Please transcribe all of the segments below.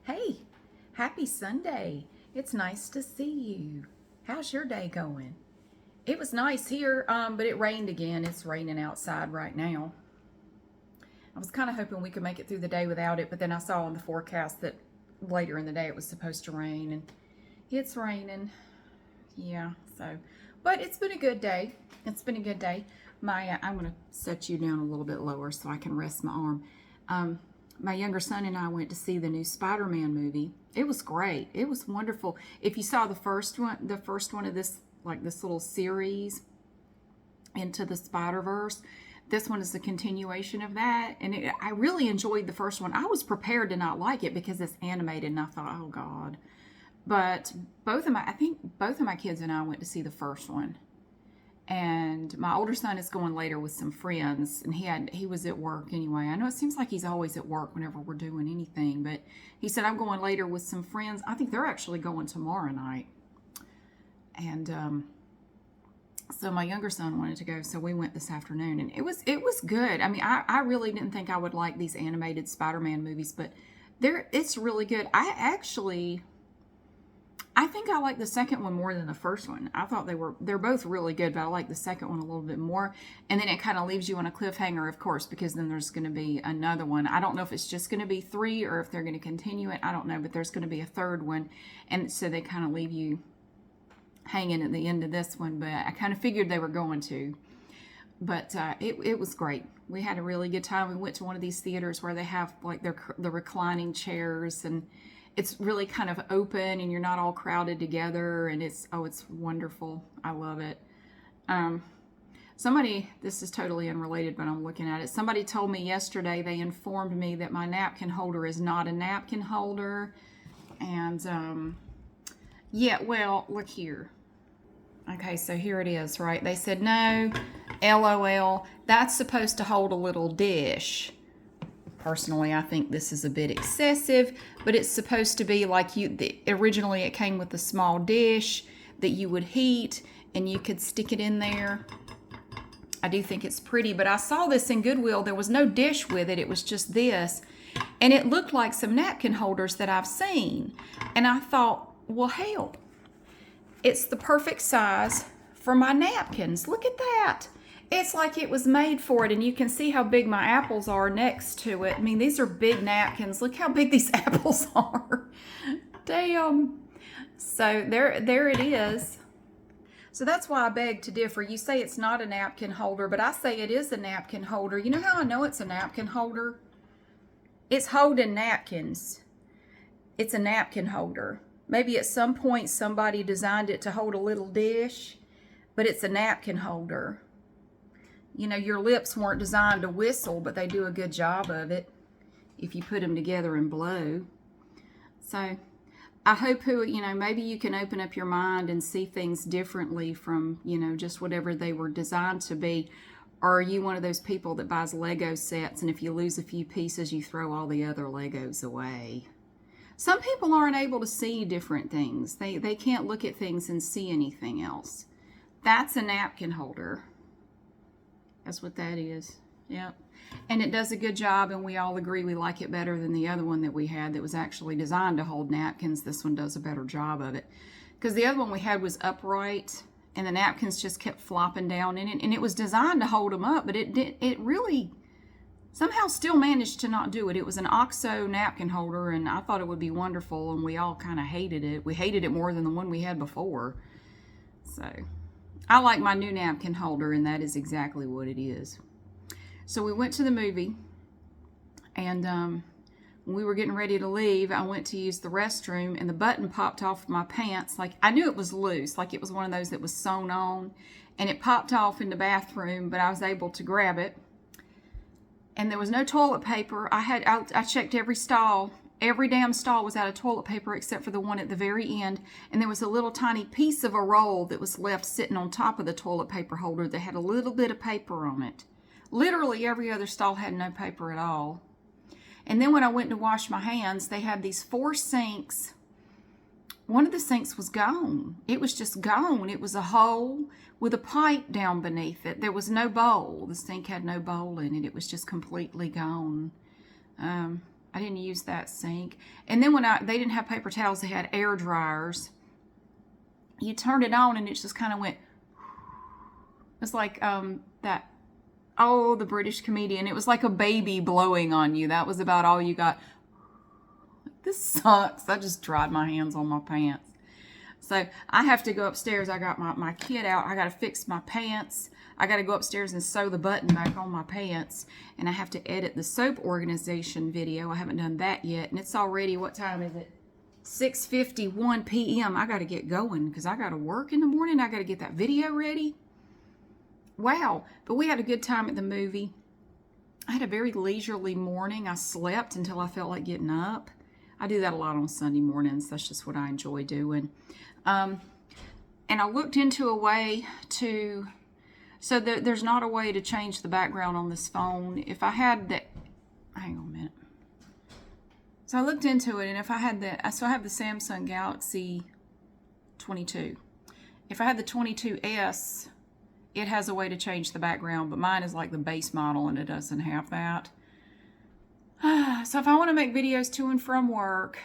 Hey, happy Sunday. It's nice to see you. How's your day going? It was nice here, but it rained again. It's raining outside right now. I was kind of hoping we could make it through the day without it, but then I saw on the forecast that later in the day it was supposed to rain, and it's raining. Yeah, but it's been a good day. It's been a good day. I'm going to set you down a little bit lower so I can rest my arm. My younger son and I went to see the new Spider-Man movie. It was great. It was wonderful. If you saw the first one of this, like this little series, Into the Spider-Verse, this one is a continuation of that. And I really enjoyed the first one. I was prepared to not like it because it's animated, and I thought, oh God. But I think both of my kids and I went to see the first one. And my older son is going later with some friends, and he was at work anyway. I know it seems like he's always at work whenever we're doing anything, but he said, I'm going later with some friends. I think they're actually going tomorrow night. And so my younger son wanted to go, so we went this afternoon, and it was good. I mean, I really didn't think I would like these animated Spider-Man movies, but it's really good. I think I like the second one more than the first one. I thought they're both really good, but I like the second one a little bit more. And then it kind of leaves you on a cliffhanger, of course, because then there's going to be another one. I don't know if it's just going to be 3 or if they're going to continue it. I don't know, but there's going to be a third one. And so they kind of leave you hanging at the end of this one, but I kind of figured they were going to. But it was great. We had a really good time. We went to one of these theaters where they have like the reclining chairs, and it's really kind of open and you're not all crowded together, and it's wonderful. I love it. This is totally unrelated, but I'm looking at it. Somebody told me yesterday, they informed me that my napkin holder is not a napkin holder. And yeah, well, look here. Okay, so here it is, right? They said, no, LOL, that's supposed to hold a little dish. Personally, I think this is a bit excessive, but it's supposed to be like originally it came with a small dish that you would heat and you could stick it in there. I do think it's pretty, but I saw this in Goodwill. There was no dish with it. It was just this, and it looked like some napkin holders that I've seen. And I thought, well, hell, it's the perfect size for my napkins. Look at that. It's like it was made for it, and you can see how big my apples are next to it. I mean, these are big napkins. Look how big these apples are. Damn. So there it is. So that's why I beg to differ. You say it's not a napkin holder, but I say it is a napkin holder. You know how I know it's a napkin holder? It's holding napkins. It's a napkin holder. Maybe at some point somebody designed it to hold a little dish, but it's a napkin holder. You know, your lips weren't designed to whistle, but they do a good job of it if you put them together and blow. So I hope maybe you can open up your mind and see things differently from, just whatever they were designed to be. Or are you one of those people that buys Lego sets, and if you lose a few pieces, you throw all the other Legos away? Some people aren't able to see different things. They can't look at things and see anything else. That's a napkin holder. That's what that is. Yep. And it does a good job, and we all agree we like it better than the other one that we had that was actually designed to hold napkins. This one does a better job of it. Because the other one we had was upright, and the napkins just kept flopping down in it. And it was designed to hold them up, but it really somehow still managed to not do it. It was an OXO napkin holder, and I thought it would be wonderful, and we all kind of hated it. We hated it more than the one we had before. So I like my new napkin holder, and that is exactly what it is. So we went to the movie, and when we were getting ready to leave, I went to use the restroom, and the button popped off my pants. Like, I knew it was loose, like it was one of those that was sewn on, and it popped off in the bathroom, but I was able to grab it. And there was no toilet paper. I checked every stall. Every damn stall was out of toilet paper except for the one at the very end. And there was a little tiny piece of a roll that was left sitting on top of the toilet paper holder that had a little bit of paper on it. Literally every other stall had no paper at all. And then when I went to wash my hands, they had these 4 sinks. One of the sinks was gone. It was just gone. It was a hole with a pipe down beneath it. There was no bowl. The sink had no bowl in it. It was just completely gone. I didn't use that sink. And then when they didn't have paper towels, they had air dryers. You turned it on and it just kind of went. It's like that. Oh, the British comedian. It was like a baby blowing on you. That was about all you got. This sucks. I just dried my hands on my pants. So I have to go upstairs. I got my kid out. I got to fix my pants. I got to go upstairs and sew the button back on my pants. And I have to edit the soap organization video. I haven't done that yet. And it's already, what time is it? 6:51 p.m. I got to get going because I got to work in the morning. I got to get that video ready. Wow. But we had a good time at the movie. I had a very leisurely morning. I slept until I felt like getting up. I do that a lot on Sunday mornings. That's just what I enjoy doing. And I looked into a way to, so there's not a way to change the background on this phone. If I had the, hang on a minute. So I looked into it, and if I had so I have the Samsung Galaxy 22. If I had the 22S, it has a way to change the background, but mine is like the base model, and it doesn't have that. So if I want to make videos to and from work,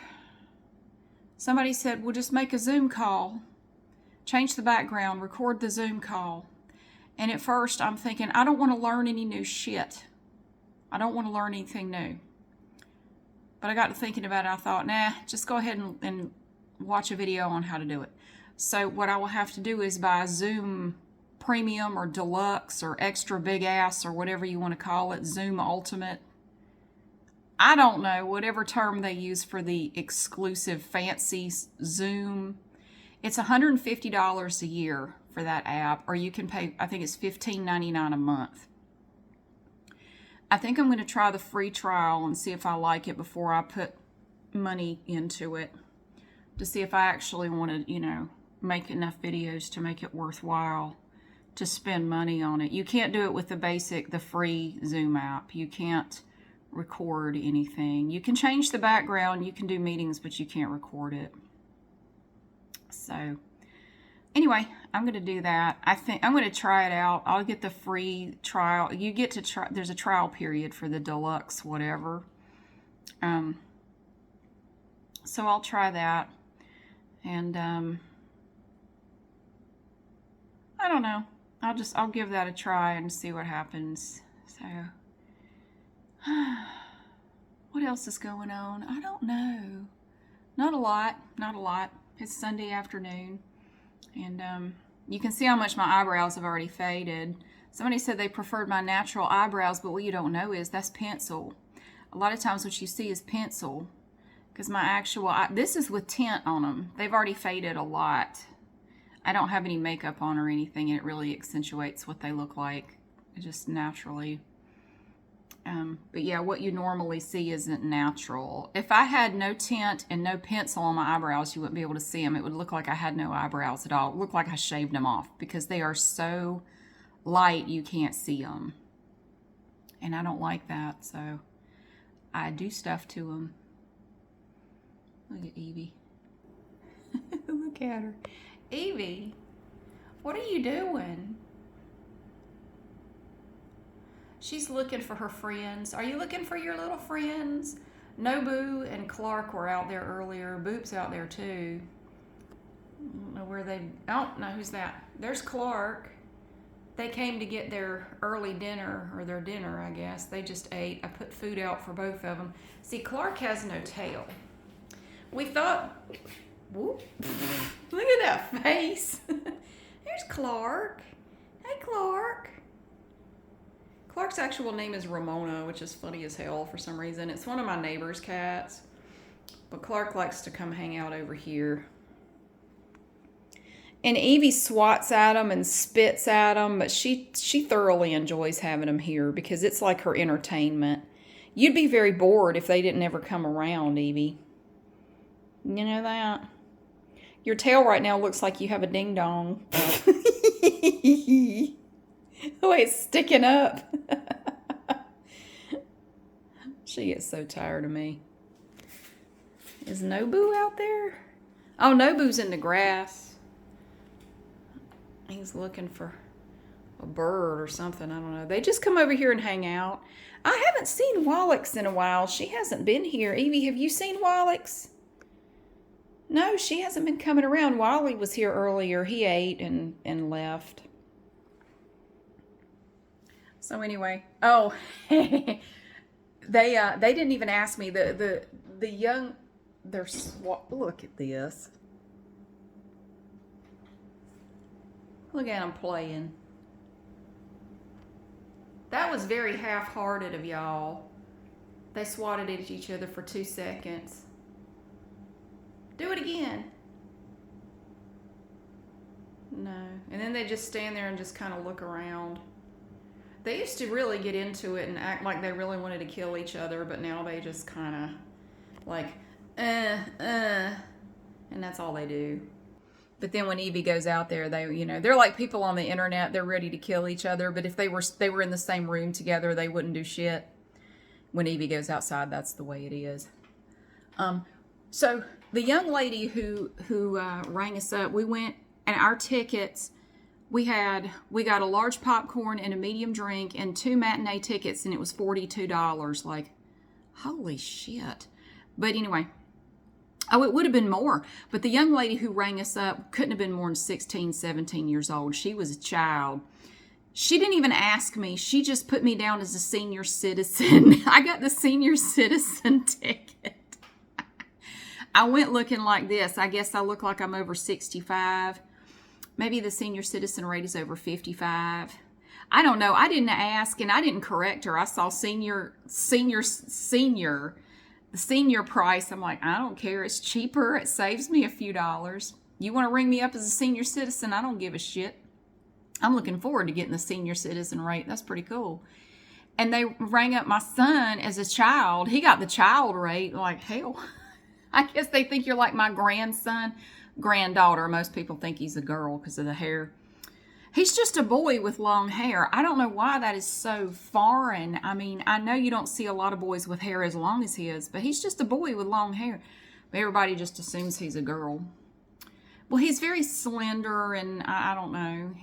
somebody said, well, just make a Zoom call, change the background, record the Zoom call. And at first I'm thinking, I don't want to learn any new shit. I don't want to learn anything new. But I got to thinking about it. I thought, nah, just go ahead and watch a video on how to do it. So what I will have to do is buy Zoom Premium or Deluxe or Extra Big Ass or whatever you want to call it, Zoom Ultimate. I don't know, whatever term they use for the exclusive fancy Zoom. It's $150 a year for that app, or you can pay, I think it's $15.99 a month. I think I'm going to try the free trial and see if I like it before I put money into it, to see if I actually want to, make enough videos to make it worthwhile to spend money on it. You can't do it with the free Zoom app. You can't record anything. You can change the background, you can do meetings, but you can't record it. So anyway, I'm going to do that. I think I'm going to try it out. I'll get the free trial. You get to try, there's a trial period for the deluxe whatever. So I'll try that. And I don't know. I'll give that a try and see what happens. So what else is going on? I don't know. Not a lot. It's Sunday afternoon. And you can see how much my eyebrows have already faded. Somebody said they preferred my natural eyebrows, but what you don't know is that's pencil. A lot of times what you see is pencil. Because my actual, this is with tint on them. They've already faded a lot. I don't have any makeup on or anything, and it really accentuates what they look like. Just naturally. But yeah, what you normally see isn't natural. If I had no tint and no pencil on my eyebrows, you wouldn't be able to see them. It would look like I had no eyebrows at all. It would look like I shaved them off because they are so light you can't see them. And I don't like that, so I do stuff to them. Look at Eevee. Look at her. Eevee, what are you doing? She's looking for her friends. Are you looking for your little friends? Nobu and Clark were out there earlier. Boop's out there too. I don't know where they... Oh, no, who's that? There's Clark. They came to get their early dinner, or their dinner, I guess. They just ate. I put food out for both of them. See, Clark has no tail. We thought... Whoop. Look at that face. There's Clark. Hey, Clark. Clark's actual name is Ramona, which is funny as hell for some reason. It's one of my neighbor's cats. But Clark likes to come hang out over here. And Eevee swats at him and spits at him, but she thoroughly enjoys having him here because it's like her entertainment. You'd be very bored if they didn't ever come around, Eevee. You know that? Your tail right now looks like you have a ding-dong. The way it's sticking up. She gets so tired of me. Is Nobu out there? Oh, Nobu's in the grass. He's looking for a bird or something. I don't know. They just come over here and hang out. I haven't seen Wallix in a while. She hasn't been here. Evie, have you seen Wallix? No, she hasn't been coming around. Wally was here earlier. He ate and left. So anyway, oh, they didn't even ask me. The young, look at this. Look at them playing. That was very half-hearted of y'all. They swatted at each other for 2 seconds. Do it again. No. And then they just stand there and just kind of look around. They used to really get into it and act like they really wanted to kill each other, but now they just kind of like, and that's all they do. But then when Eevee goes out there, they're like people on the internet. They're ready to kill each other. But if they were in the same room together, they wouldn't do shit. When Eevee goes outside, that's the way it is. So the young lady who rang us up, we went, and our tickets, we got a large popcorn and a medium drink and 2 matinee tickets, and it was $42. Like, holy shit. But anyway. Oh, it would have been more. But the young lady who rang us up couldn't have been more than 16, 17 years old. She was a child. She didn't even ask me. She just put me down as a senior citizen. I got the senior citizen ticket. I went looking like this. I guess I look like I'm over 65. Maybe the senior citizen rate is over 55. I don't know. I didn't ask, and I didn't correct her. I saw senior. The senior price, I'm like, I don't care. It's cheaper. It saves me a few dollars. You want to ring me up as a senior citizen? I don't give a shit. I'm looking forward to getting the senior citizen rate. That's pretty cool. And they rang up my son as a child. He got the child rate. Like, hell. I guess they think you're like my grandson. Granddaughter. Most people think he's a girl because of the hair. He's just a boy with long hair. I don't know why that is so foreign. I mean, I know you don't see a lot of boys with hair as long as his, but he's just a boy with long hair. But everybody just assumes he's a girl. Well, he's very slender, and I don't know.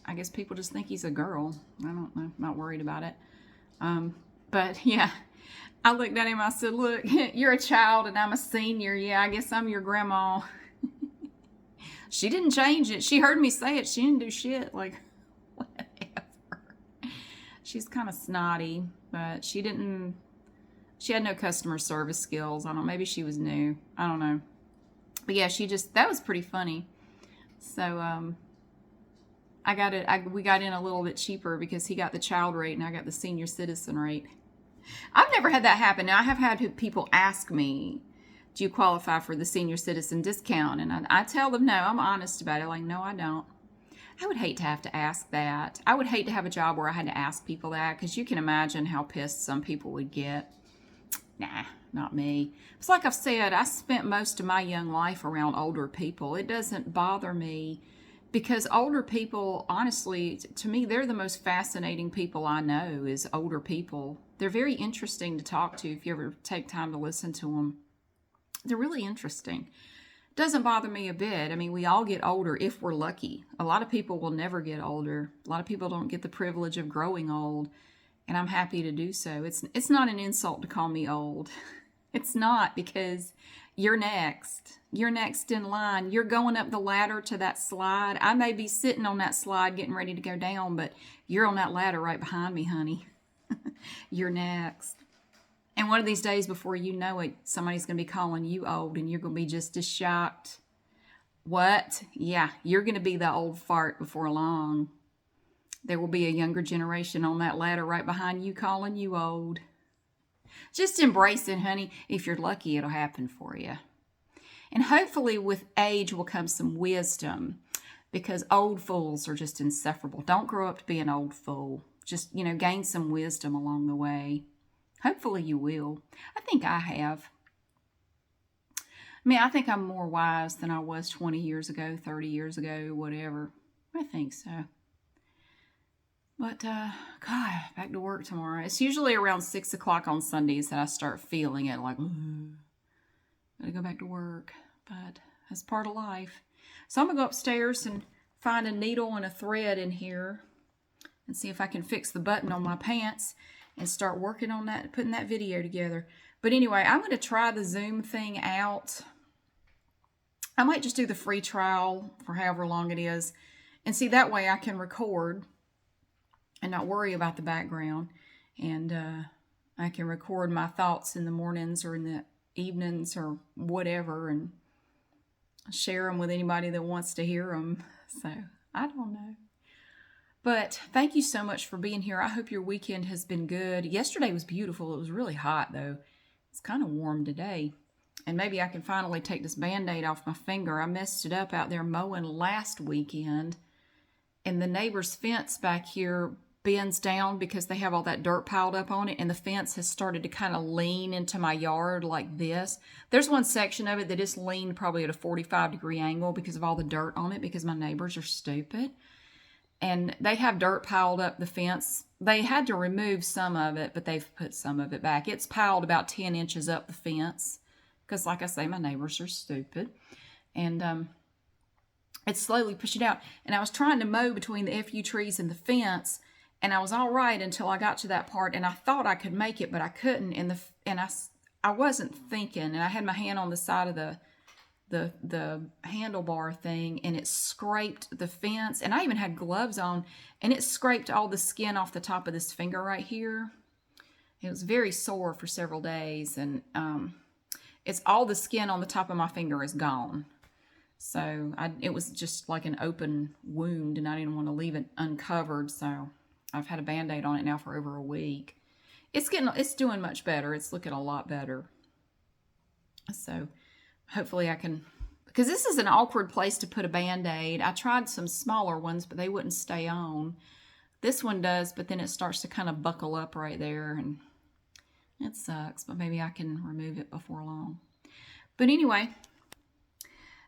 I guess people just think he's a girl. I don't know. I'm not worried about it. But yeah, I looked at him. I said, look, you're a child, and I'm a senior. Yeah, I guess I'm your grandma. She didn't change it. She heard me say it. She didn't do shit. Like, whatever. She's kind of snotty, but she had no customer service skills. I don't know. Maybe she was new. I don't know. But yeah, that was pretty funny. So, we got in a little bit cheaper because he got the child rate and I got the senior citizen rate. I've never had that happen. Now, I have had people ask me, do you qualify for the senior citizen discount? And I tell them no. I'm honest about it. Like, no, I don't. I would hate to have to ask that. I would hate to have a job where I had to ask people that, because you can imagine how pissed some people would get. Nah, not me. It's like I've said, I spent most of my young life around older people. It doesn't bother me, because older people, honestly, to me, they're the most fascinating people I know is older people. They're very interesting to talk to if you ever take time to listen to them. They're really interesting. Doesn't bother me a bit. I mean, we all get older if we're lucky. A lot of people will never get older. A lot of people don't get the privilege of growing old, and I'm happy to do so. It's not an insult to call me old. It's not, because you're next. You're next in line. You're going up the ladder to that slide. I may be sitting on that slide getting ready to go down, but you're on that ladder right behind me, honey. You're next. And one of these days, before you know it, somebody's going to be calling you old, and you're going to be just as shocked. What? Yeah, you're going to be the old fart before long. There will be a younger generation on that ladder right behind you calling you old. Just embrace it, honey. If you're lucky, it'll happen for you. And hopefully with age will come some wisdom, because old fools are just insufferable. Don't grow up to be an old fool. Just, gain some wisdom along the way. Hopefully you will. I think I have. I think I'm more wise than I was 20 years ago, 30 years ago, whatever. I think so. But, God, back to work tomorrow. It's usually around 6 o'clock on Sundays that I start feeling it, like, gotta go back to work. But that's part of life. So I'm going to go upstairs and find a needle and a thread in here. and see if I can fix the button on my pants and start working on that, putting that video together. But anyway, I'm going to try the Zoom thing out. I might just do the free trial for however long it is, and see, that way I can record and not worry about the background, and I can record my thoughts in the mornings or in the evenings or whatever, and share them with anybody that wants to hear them. So I don't know. But thank you so much for being here. I hope your weekend has been good. Yesterday was beautiful. It was really hot, though. It's kind of warm today. And maybe I can finally take this Band-Aid off my finger. I messed it up out there mowing last weekend. And the neighbor's fence back here bends down because they have all that dirt piled up on it. And the fence has started to kind of lean into my yard like this. There's one section of it that is leaned probably at a 45-degree angle because of all the dirt on it, because my neighbors are stupid. And they have dirt piled up the fence. They had to remove some of it, but they've put some of it back. It's piled about 10 inches up the fence because, like I say, my neighbors are stupid. And it's slowly pushing out. And I was trying to mow between the FU trees and the fence, and I was all right until I got to that part, and I thought I could make it, but I couldn't. And I wasn't thinking, and I had my hand on the side of the handlebar thing, and it scraped the fence, and I even had gloves on, and it scraped all the skin off the top of this finger right here. It was very sore for several days, and it's all the skin on the top of my finger is gone. So it was just like an open wound, and I didn't want to leave it uncovered, so I've had a Band-Aid on it now for over a week. It's doing much better. It's looking a lot better. So hopefully I can, because this is an awkward place to put a Band-Aid. I tried some smaller ones, but they wouldn't stay on. This one does, but then it starts to kind of buckle up right there, and it sucks, but maybe I can remove it before long. But anyway,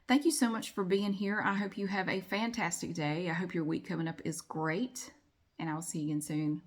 thank you so much for being here. I hope you have a fantastic day. I hope your week coming up is great, and I will see you again soon.